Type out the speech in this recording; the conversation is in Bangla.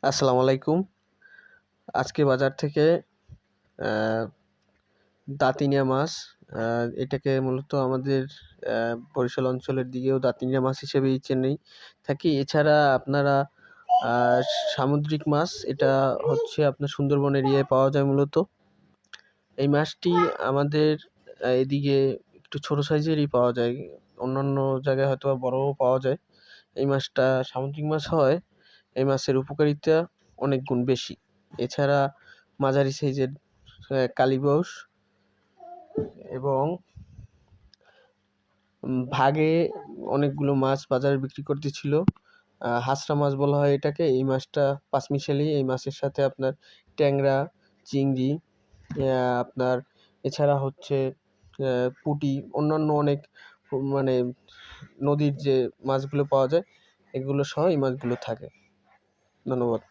আসসালামু আলাইকুম। আজকে বাজার থেকে আ দাঁতিনিয়া মাছ, আ এটাকে মূলত আমাদের আ বরিশাল অঞ্চলের দিকেও দাঁতিনিয়া মাছ হিসেবেই চেনে থাকি। এছাড়া আপনারা আ সামুদ্রিক মাছ, এটা হচ্ছে আপনার সুন্দরবন এরিয়ায় পাওয়া যায় মূলত। এই মাছটি আমাদের এদিকে একটু ছোট সাইজেরই পাওয়া যায়। অন্যান্য জায়গায় হয়তোবা বড়ও পাওয়া যায়। এই মাছটা সামুদ্রিক মাছ হওয়ায় এই মাছের উপকারিতা অনেক গুণ বেশি। এছাড়া মাঝারি সাইজের কালীবাউস এবং ভাগে অনেকগুলো মাছ বাজারে বিক্রি করতেছিল। হাঁসরা মাছ বলা হয় এটাকে। এই মাছটা পাঁচমিশালি। এই মাছের সাথে আপনার ট্যাংরা, চিংড়ি, আপনার এছাড়া হচ্ছে পুঁটি, অন্যান্য অনেক মানে নদীর যে মাছগুলো পাওয়া যায় এগুলো সহ এই মাছগুলো থাকে। ধন্যবাদ।